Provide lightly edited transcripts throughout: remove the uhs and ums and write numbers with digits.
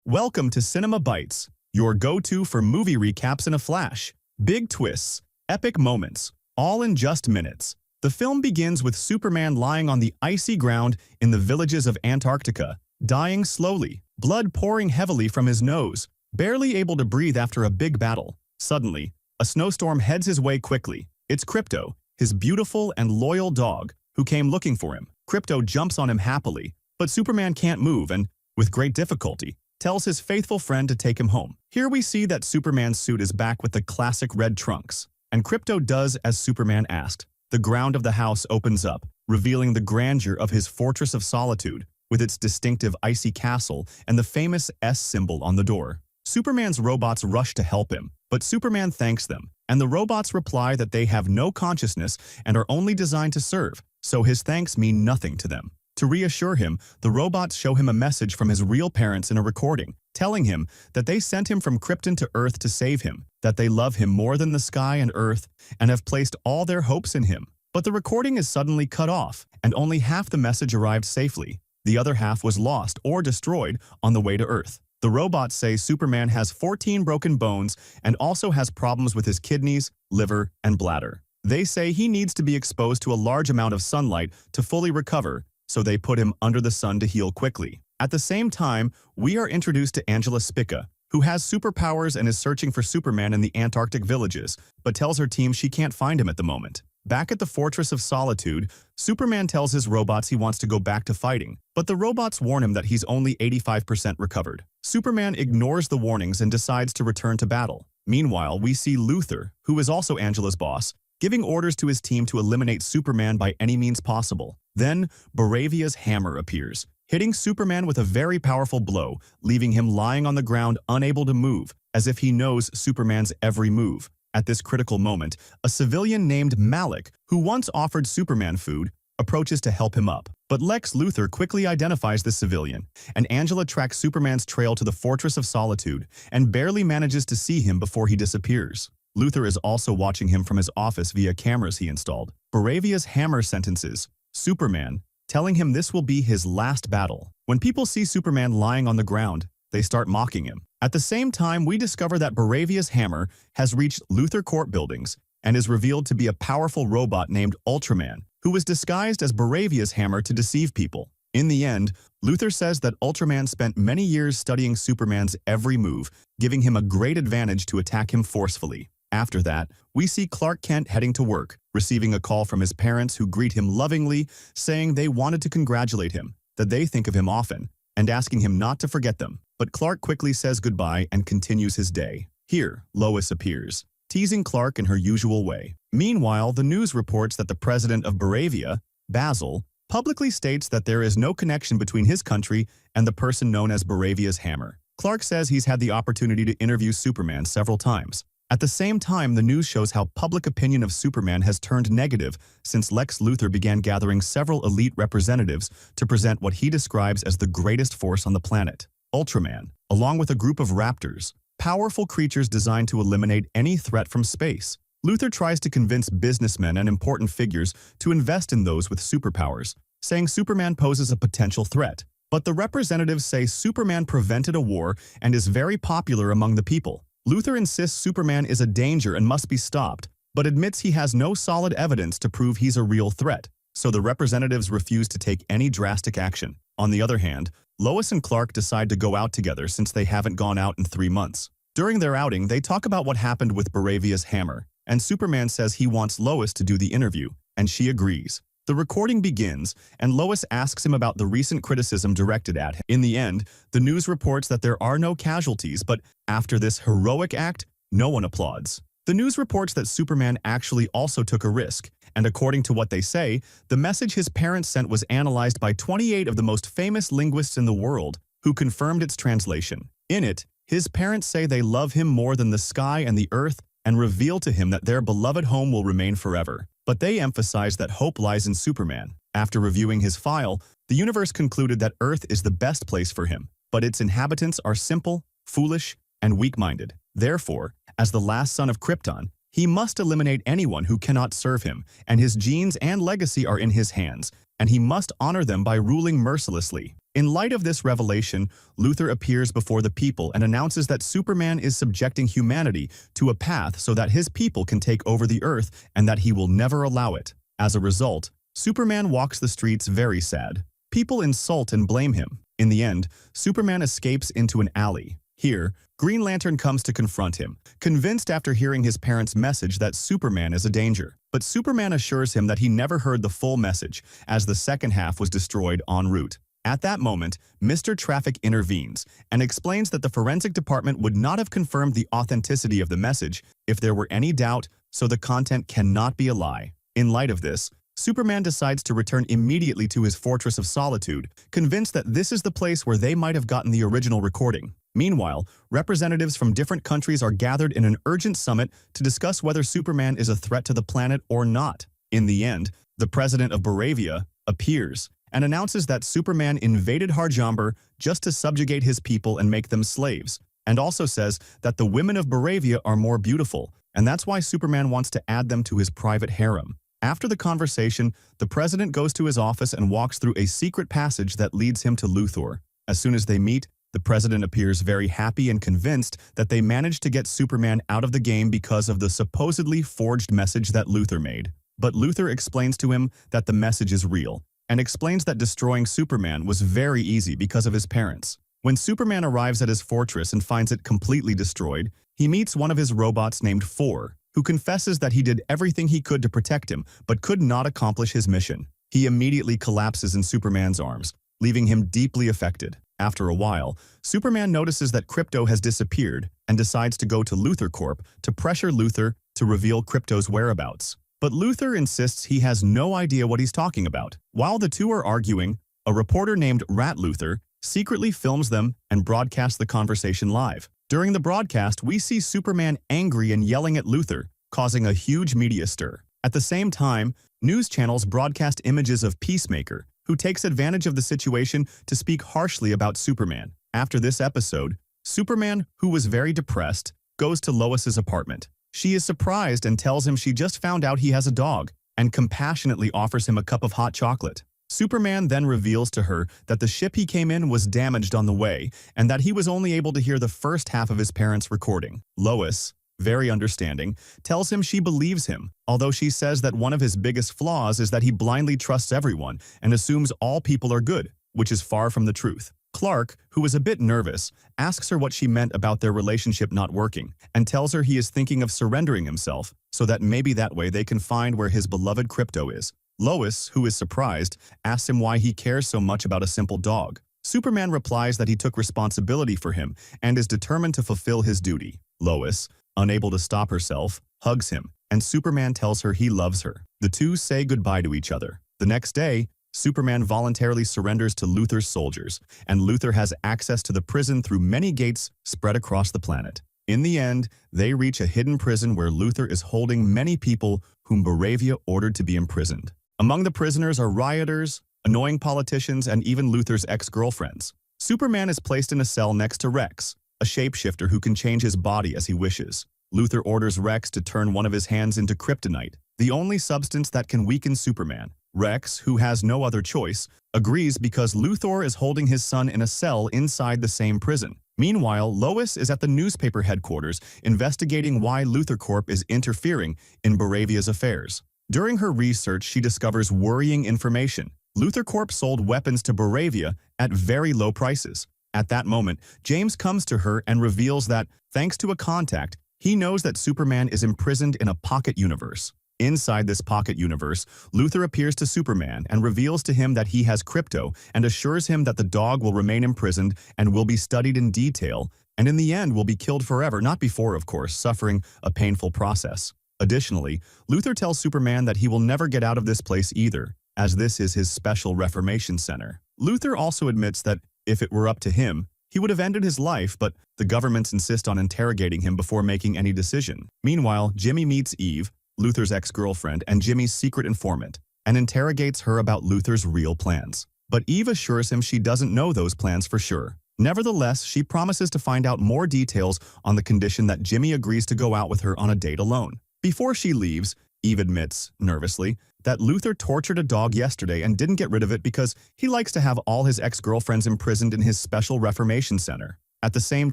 Welcome to Cinemabites, your go-to for movie recaps in a flash. Big twists, epic moments, all in just minutes. The film begins with Superman lying on the icy ground in the villages of Antarctica, dying slowly, blood pouring heavily from his nose, barely able to breathe after a big battle. Suddenly, a snowstorm heads his way quickly. It's Krypto, his beautiful and loyal dog, who came looking for him. Krypto jumps on him happily, but Superman can't move and, with great difficulty, tells his faithful friend to take him home. Here we see that Superman's suit is back with the classic red trunks, and Krypto does as Superman asked. The ground of the house opens up, revealing the grandeur of his Fortress of Solitude, with its distinctive icy castle and the famous S symbol on the door. Superman's robots rush to help him, but Superman thanks them, and the robots reply that they have no consciousness and are only designed to serve, so his thanks mean nothing to them. To reassure him, the robots show him a message from his real parents in a recording, telling him that they sent him from Krypton to Earth to save him, that they love him more than the sky and Earth, and have placed all their hopes in him. But the recording is suddenly cut off, and only half the message arrived safely. The other half was lost or destroyed on the way to Earth. The robots say Superman has 14 broken bones and also has problems with his kidneys, liver, and bladder. They say he needs to be exposed to a large amount of sunlight to fully recover, so they put him under the sun to heal quickly. At the same time, we are introduced to Angela Spica, who has superpowers and is searching for Superman in the Antarctic villages, but tells her team she can't find him at the moment. Back at the Fortress of Solitude, Superman tells his robots he wants to go back to fighting, but the robots warn him that he's only 85% recovered. Superman ignores the warnings and decides to return to battle. Meanwhile, we see Luthor, who is also Angela's boss, giving orders to his team to eliminate Superman by any means possible. Then, Baravia's hammer appears, hitting Superman with a very powerful blow, leaving him lying on the ground unable to move, as if he knows Superman's every move. At this critical moment, a civilian named Malik, who once offered Superman food, approaches to help him up. But Lex Luthor quickly identifies the civilian, and Angela tracks Superman's trail to the Fortress of Solitude and barely manages to see him before he disappears. Luthor is also watching him from his office via cameras he installed. Baravia's hammer sentences Superman, telling him this will be his last battle. When people see Superman lying on the ground, they start mocking him. At the same time, we discover that Baravia's hammer has reached Luthor Court buildings and is revealed to be a powerful robot named Ultraman, who was disguised as Baravia's hammer to deceive people. In the end, Luthor says that Ultraman spent many years studying Superman's every move, giving him a great advantage to attack him forcefully. After that, we see Clark Kent heading to work, receiving a call from his parents who greet him lovingly, saying they wanted to congratulate him, that they think of him often, and asking him not to forget them. But Clark quickly says goodbye and continues his day. Here, Lois appears, teasing Clark in her usual way. Meanwhile, the news reports that the president of Baravia, Basil, publicly states that there is no connection between his country and the person known as Baravia's hammer. Clark says he's had the opportunity to interview Superman several times. At the same time, the news shows how public opinion of Superman has turned negative since Lex Luthor began gathering several elite representatives to present what he describes as the greatest force on the planet, Ultraman, along with a group of raptors, powerful creatures designed to eliminate any threat from space. Luthor tries to convince businessmen and important figures to invest in those with superpowers, saying Superman poses a potential threat. But the representatives say Superman prevented a war and is very popular among the people. Luthor insists Superman is a danger and must be stopped, but admits he has no solid evidence to prove he's a real threat, so the representatives refuse to take any drastic action. On the other hand, Lois and Clark decide to go out together since they haven't gone out in 3 months. During their outing, they talk about what happened with Baravia's hammer, and Superman says he wants Lois to do the interview, and she agrees. The recording begins, and Lois asks him about the recent criticism directed at him. In the end, the news reports that there are no casualties, but after this heroic act, no one applauds. The news reports that Superman actually also took a risk, and according to what they say, the message his parents sent was analyzed by 28 of the most famous linguists in the world, who confirmed its translation. In it, his parents say they love him more than the sky and the earth and reveal to him that their beloved home will remain forever. But they emphasize that hope lies in Superman. After reviewing his file, the universe concluded that Earth is the best place for him, but its inhabitants are simple, foolish, and weak-minded. Therefore, as the last son of Krypton, he must eliminate anyone who cannot serve him, and his genes and legacy are in his hands, and he must honor them by ruling mercilessly. In light of this revelation, Luthor appears before the people and announces that Superman is subjecting humanity to a path so that his people can take over the Earth and that he will never allow it. As a result, Superman walks the streets very sad. People insult and blame him. In the end, Superman escapes into an alley. Here, Green Lantern comes to confront him, convinced after hearing his parents' message that Superman is a danger. But Superman assures him that he never heard the full message, as the second half was destroyed en route. At that moment, Mr. Traffic intervenes and explains that the forensic department would not have confirmed the authenticity of the message if there were any doubt, so the content cannot be a lie. In light of this, Superman decides to return immediately to his Fortress of Solitude, convinced that this is the place where they might have gotten the original recording. Meanwhile, representatives from different countries are gathered in an urgent summit to discuss whether Superman is a threat to the planet or not. In the end, the president of Baravia appears and announces that Superman invaded Harjamber just to subjugate his people and make them slaves, and also says that the women of Baravia are more beautiful, and that's why Superman wants to add them to his private harem. After the conversation, the president goes to his office and walks through a secret passage that leads him to Luthor. As soon as they meet, the president appears very happy and convinced that they managed to get Superman out of the game because of the supposedly forged message that Luthor made. But Luthor explains to him that the message is real, and explains that destroying Superman was very easy because of his parents. When Superman arrives at his fortress and finds it completely destroyed, he meets one of his robots named Four, who confesses that he did everything he could to protect him, but could not accomplish his mission. He immediately collapses in Superman's arms, leaving him deeply affected. After a while, Superman notices that Krypto has disappeared and decides to go to Luthor Corp to pressure Luthor to reveal Krypto's whereabouts. But Luthor insists he has no idea what he's talking about. While the two are arguing, a reporter named Rat Luthor secretly films them and broadcasts the conversation live. During the broadcast, we see Superman angry and yelling at Luthor, causing a huge media stir. At the same time, news channels broadcast images of Peacemaker, who takes advantage of the situation to speak harshly about Superman. After this episode, Superman, who was very depressed, goes to Lois's apartment. She is surprised and tells him she just found out he has a dog, and compassionately offers him a cup of hot chocolate. Superman then reveals to her that the ship he came in was damaged on the way, and that he was only able to hear the first half of his parents' recording. Lois, very understanding, tells him she believes him, although she says that one of his biggest flaws is that he blindly trusts everyone and assumes all people are good, which is far from the truth. Clark, who is a bit nervous, asks her what she meant about their relationship not working, and tells her he is thinking of surrendering himself, so that maybe that way they can find where his beloved Krypto is. Lois, who is surprised, asks him why he cares so much about a simple dog. Superman replies that he took responsibility for him and is determined to fulfill his duty. Lois, unable to stop herself, hugs him, and Superman tells her he loves her. The two say goodbye to each other. The next day, Superman voluntarily surrenders to Luthor's soldiers, and Luthor has access to the prison through many gates spread across the planet. In the end, they reach a hidden prison where Luthor is holding many people whom Baravia ordered to be imprisoned. Among the prisoners are rioters, annoying politicians, and even Luthor's ex-girlfriends. Superman is placed in a cell next to Rex, a shapeshifter who can change his body as he wishes. Luthor orders Rex to turn one of his hands into kryptonite, the only substance that can weaken Superman. Rex, who has no other choice, agrees because Luthor is holding his son in a cell inside the same prison. Meanwhile, Lois is at the newspaper headquarters investigating why Luthor Corp is interfering in Baravia's affairs. During her research, she discovers worrying information. Luthor Corp sold weapons to Baravia at very low prices. At that moment, James comes to her and reveals that, thanks to a contact, he knows that Superman is imprisoned in a pocket universe. Inside this pocket universe, Luthor appears to Superman and reveals to him that he has Krypto and assures him that the dog will remain imprisoned and will be studied in detail, and in the end will be killed forever, not before, of course, suffering a painful process. Additionally, Luthor tells Superman that he will never get out of this place either, as this is his special reformation center. Luthor also admits that, if it were up to him, he would have ended his life, but the governments insist on interrogating him before making any decision. Meanwhile, Jimmy meets Eve, Luthor's ex-girlfriend and Jimmy's secret informant, and interrogates her about Luthor's real plans. But Eve assures him she doesn't know those plans for sure. Nevertheless, she promises to find out more details on the condition that Jimmy agrees to go out with her on a date alone. Before she leaves, Eve admits, nervously, that Luther tortured a dog yesterday and didn't get rid of it because he likes to have all his ex-girlfriends imprisoned in his special reformation center. At the same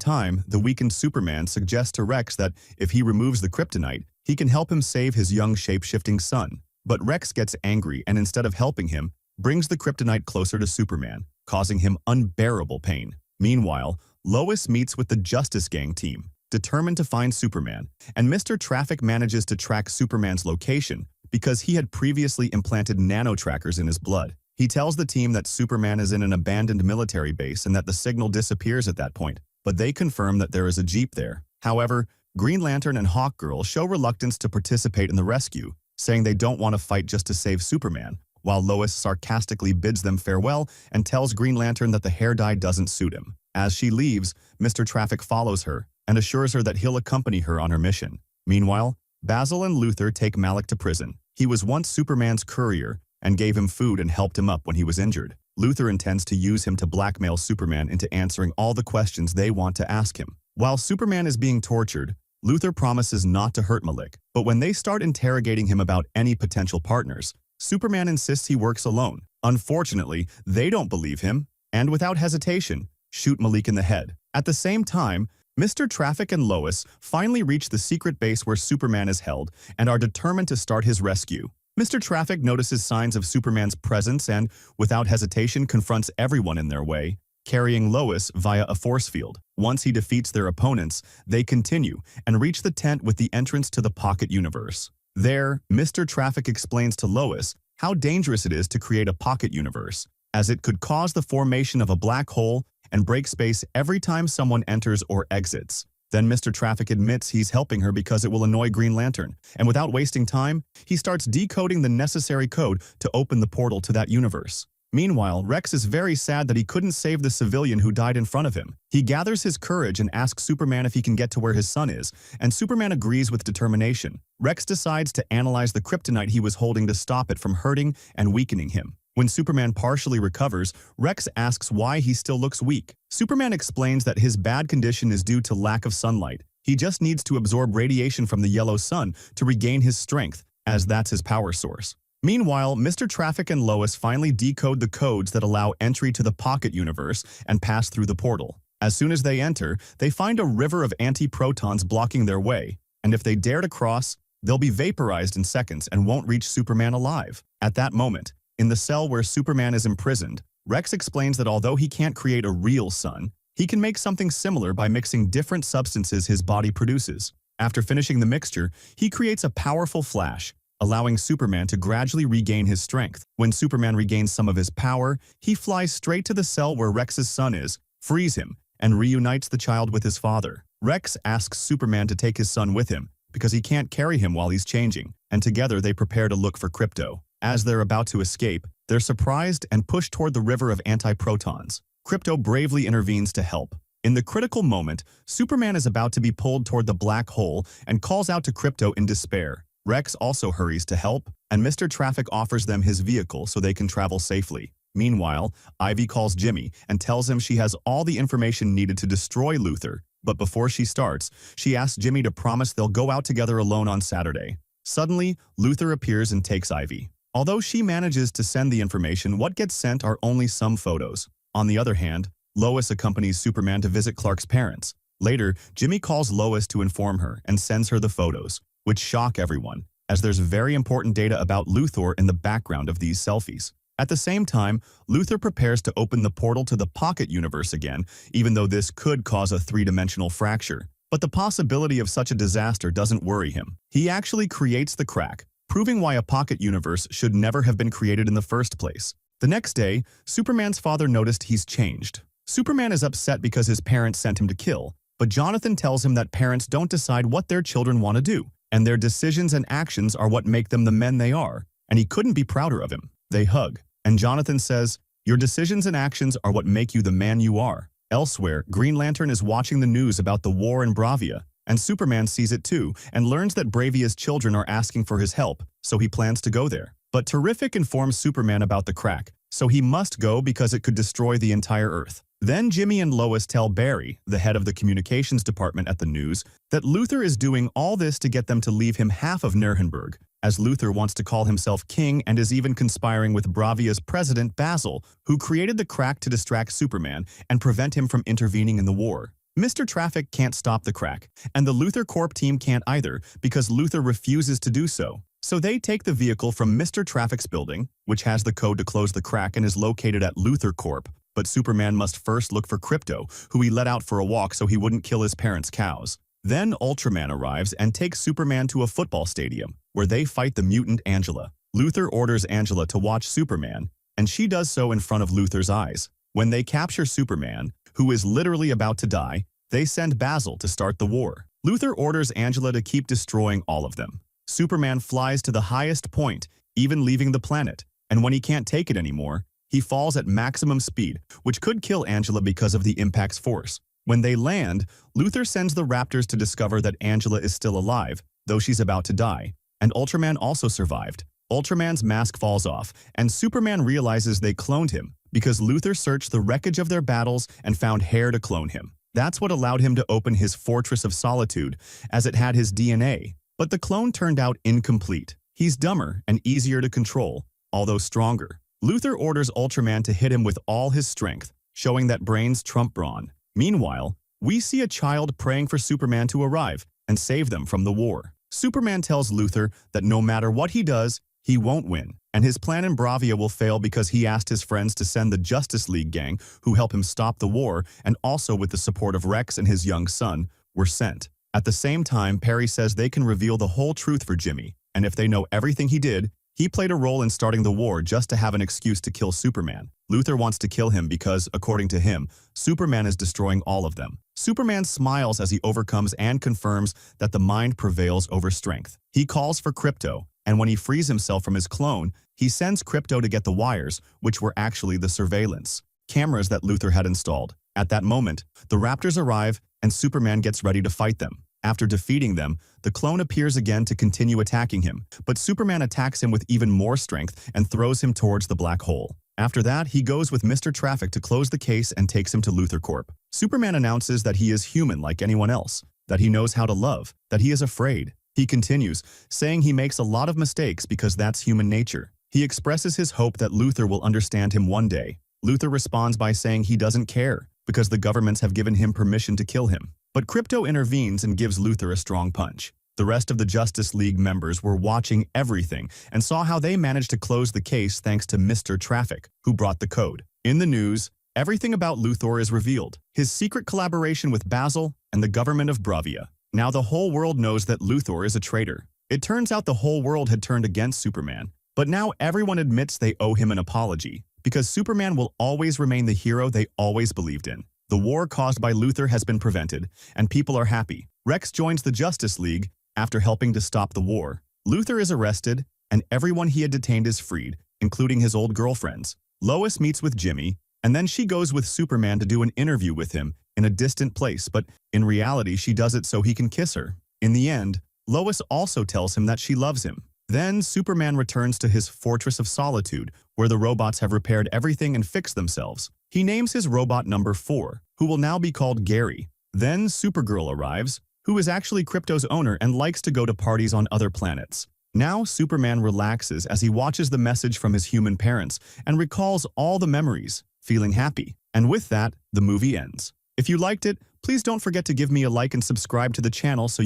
time, the weakened Superman suggests to Rex that if he removes the kryptonite, he can help him save his young shape-shifting son. But Rex gets angry and instead of helping him, brings the kryptonite closer to Superman, causing him unbearable pain. Meanwhile, Lois meets with the Justice Gang team, determined to find Superman, and Mr. Traffic manages to track Superman's location because he had previously implanted nano-trackers in his blood. He tells the team that Superman is in an abandoned military base and that the signal disappears at that point, but they confirm that there is a jeep there. However, Green Lantern and Hawkgirl show reluctance to participate in the rescue, saying they don't want to fight just to save Superman, while Lois sarcastically bids them farewell and tells Green Lantern that the hair dye doesn't suit him. As she leaves, Mr. Traffic follows her and assures her that he'll accompany her on her mission. Meanwhile, Basil and Luther take Malik to prison. He was once Superman's courier and gave him food and helped him up when he was injured. Luther intends to use him to blackmail Superman into answering all the questions they want to ask him. While Superman is being tortured, Luther promises not to hurt Malik, but when they start interrogating him about any potential partners, Superman insists he works alone. Unfortunately, they don't believe him, and without hesitation, shoot Malik in the head. At the same time, Mr. Traffic and Lois finally reach the secret base where Superman is held and are determined to start his rescue. Mr. Traffic notices signs of Superman's presence and, without hesitation, confronts everyone in their way, carrying Lois via a force field. Once he defeats their opponents, they continue and reach the tent with the entrance to the Pocket Universe. There, Mr. Traffic explains to Lois how dangerous it is to create a pocket universe, as it could cause the formation of a black hole and break space every time someone enters or exits. Then Mr. Traffic admits he's helping her because it will annoy Green Lantern, and without wasting time, he starts decoding the necessary code to open the portal to that universe. Meanwhile, Rex is very sad that he couldn't save the civilian who died in front of him. He gathers his courage and asks Superman if he can get to where his son is, and Superman agrees with determination. Rex decides to analyze the kryptonite he was holding to stop it from hurting and weakening him. When Superman partially recovers, Rex asks why he still looks weak. Superman explains that his bad condition is due to lack of sunlight. He just needs to absorb radiation from the yellow sun to regain his strength, as that's his power source. Meanwhile, Mr. Traffic and Lois finally decode the codes that allow entry to the Pocket Universe and pass through the portal. As soon as they enter, they find a river of anti-protons blocking their way, and if they dare to cross, they'll be vaporized in seconds and won't reach Superman alive. At that moment, in the cell where Superman is imprisoned, Rex explains that although he can't create a real sun, he can make something similar by mixing different substances his body produces. After finishing the mixture, he creates a powerful flash, allowing Superman to gradually regain his strength. When Superman regains some of his power, he flies straight to the cell where Rex's son is, frees him, and reunites the child with his father. Rex asks Superman to take his son with him because he can't carry him while he's changing, and together they prepare to look for Krypto. As they're about to escape, they're surprised and pushed toward the river of anti-protons. Krypto bravely intervenes to help. In the critical moment, Superman is about to be pulled toward the black hole and calls out to Krypto in despair. Rex also hurries to help, and Mr. Traffic offers them his vehicle so they can travel safely. Meanwhile, Ivy calls Jimmy and tells him she has all the information needed to destroy Luther, but before she starts, she asks Jimmy to promise they'll go out together alone on Saturday. Suddenly, Luther appears and takes Ivy. Although she manages to send the information, what gets sent are only some photos. On the other hand, Lois accompanies Superman to visit Clark's parents. Later, Jimmy calls Lois to inform her and sends her the photos, which shock everyone, as there's very important data about Luthor in the background of these selfies. At the same time, Luthor prepares to open the portal to the Pocket Universe again, even though this could cause a three-dimensional fracture. But the possibility of such a disaster doesn't worry him. He actually creates the crack, proving why a pocket universe should never have been created in the first place. The next day, Superman's father noticed he's changed. Superman is upset because his parents sent him to kill, but Jonathan tells him that parents don't decide what their children want to do, and their decisions and actions are what make them the men they are, and he couldn't be prouder of him. They hug, and Jonathan says, "Your decisions and actions are what make you the man you are." Elsewhere, Green Lantern is watching the news about the war in Bravia, and Superman sees it too and learns that Bravia's children are asking for his help, so he plans to go there. But Terrific informs Superman about the crack, so he must go because it could destroy the entire Earth. Then Jimmy and Lois tell Barry, the head of the communications department at the news, that Luthor is doing all this to get them to leave him half of Nuremberg, as Luthor wants to call himself king and is even conspiring with Bravia's president Basil, who created the crack to distract Superman and prevent him from intervening in the war. Mr. Traffic can't stop the crack, and the Luthor Corp team can't either because Luthor refuses to do so. So they take the vehicle from Mr. Traffic's building, which has the code to close the crack and is located at Luthor Corp, but Superman must first look for Krypto, who he let out for a walk so he wouldn't kill his parents' cows. Then Ultraman arrives and takes Superman to a football stadium, where they fight the mutant Angela. Luthor orders Angela to watch Superman, and she does so in front of Luthor's eyes. When they capture Superman, who is literally about to die, they send Basil to start the war. Luthor orders Angela to keep destroying all of them. Superman flies to the highest point, even leaving the planet, and when he can't take it anymore, he falls at maximum speed, which could kill Angela because of the impact's force. When they land, Luthor sends the Raptors to discover that Angela is still alive, though she's about to die, and Ultraman also survived. Ultraman's mask falls off, and Superman realizes they cloned him because Luthor searched the wreckage of their battles and found hair to clone him. That's what allowed him to open his Fortress of Solitude, as it had his DNA. But the clone turned out incomplete. He's dumber and easier to control, although stronger. Luthor orders Ultraman to hit him with all his strength, showing that brains trump brawn. Meanwhile, we see a child praying for Superman to arrive and save them from the war. Superman tells Luthor that no matter what he does, he won't win, and his plan in Bravia will fail because he asked his friends to send the Justice League gang, who help him stop the war, and also with the support of Rex and his young son, were sent. At the same time, Perry says they can reveal the whole truth for Jimmy, and if they know everything he did, he played a role in starting the war just to have an excuse to kill Superman. Luthor wants to kill him because, according to him, Superman is destroying all of them. Superman smiles as he overcomes and confirms that the mind prevails over strength. He calls for Krypto, and when he frees himself from his clone, he sends Krypto to get the wires, which were actually the surveillance cameras that Luthor had installed. At that moment, the Raptors arrive, and Superman gets ready to fight them. After defeating them, the clone appears again to continue attacking him, but Superman attacks him with even more strength and throws him towards the black hole. After that, he goes with Mr. Traffic to close the case and takes him to Luthor Corp. Superman announces that he is human like anyone else, that he knows how to love, that he is afraid. He continues, saying he makes a lot of mistakes because that's human nature. He expresses his hope that Luthor will understand him one day. Luthor responds by saying he doesn't care, because the governments have given him permission to kill him. But Krypto intervenes and gives Luthor a strong punch. The rest of the Justice League members were watching everything and saw how they managed to close the case thanks to Mr. Traffic, who brought the code. In the news, everything about Luthor is revealed. His secret collaboration with Basil and the government of Bravia. Now the whole world knows that Luthor is a traitor. It turns out the whole world had turned against Superman. But now everyone admits they owe him an apology, because Superman will always remain the hero they always believed in. The war caused by Luthor has been prevented, and people are happy. Rex joins the Justice League after helping to stop the war. Luthor is arrested, and everyone he had detained is freed, including his old girlfriends. Lois meets with Jimmy, and then she goes with Superman to do an interview with him in a distant place, but in reality she does it so he can kiss her. In the end, Lois also tells him that she loves him. Then Superman returns to his Fortress of Solitude, where the robots have repaired everything and fixed themselves. He names his robot number 4, who will now be called Gary. Then Supergirl arrives, who is actually Krypto's owner and likes to go to parties on other planets. Now Superman relaxes as he watches the message from his human parents and recalls all the memories, feeling happy. And with that, the movie ends. If you liked it, please don't forget to give me a like and subscribe to the channel so